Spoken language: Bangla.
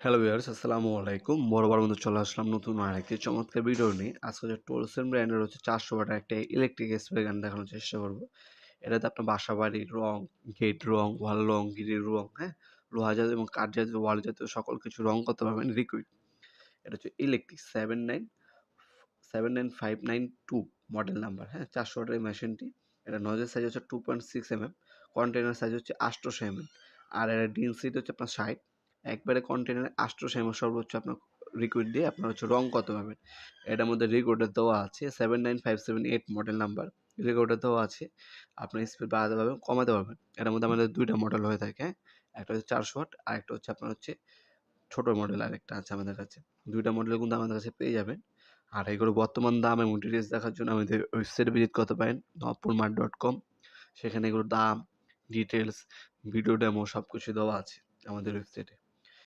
হ্যালো ভিউয়ার্স, আসসালামু আলাইকুম। বরাবর মতো চলে আসলাম নতুন আরেকটি চমৎকার ভিডিও নিয়ে। আজকে যে টোলসন ব্র্যান্ডের 400 ওয়াটের একটা ইলেকট্রিক স্প্রে গান দেখানোর চেষ্টা করব। এটাতে আপনার বাসাবাড়ির রং, গেট রং, ওয়াল রং, গ্রিল রং, হ্যাঁ? লোহা জাতীয় এবং কাঠ জাতীয়, ওয়াল জাতীয় সকল কিছু রং করতে পারবেন লিকুইড। এটা হচ্ছে ইলেকট্রিক 79592 মডেল নাম্বার, হ্যাঁ? 400 ওয়াটের এই মেশিনটি। এটা নজেল সাইজ হচ্ছে 2.6 mm, কন্টেইনার সাইজ হচ্ছে 800 mm, আর এর ডেনসিটি হচ্ছে আপনার 60। একবারে কন্টেইনারে 800 mm সর্বোচ্চ আপনার লিকুইড দিয়ে আপনার রং করতে পারবেন। এটার মধ্যে রেকর্ডার দেওয়া আছে 79578 মডেল নাম্বার। রেকর্ডার দেওয়া আছে, আপনার স্পিড বাড়াতে পারবেন, কমাতে পারবেন। এটার মধ্যে আমাদের 2টা মডেল হয়ে থাকে, হ্যাঁ? একটা হচ্ছে 400 ওয়াট, আরেকটা হচ্ছে আপনার ছোট মডেল আরেকটা আছে আমাদের কাছে। 2টা মডেল কিন্তু আমাদের কাছে পেয়ে যাবেন। আর এগুলোর বর্তমান দাম এবং ডিটেইলস দেখার জন্য আমাদের ওয়েবসাইটে ভিজিট করতে পারেন nopurmart.com। সেখানে এগুলোর দাম, ডিটেইলস, ভিডিও ডেমো সবকিছু দেওয়া আছে আমাদের ওয়েবসাইটে।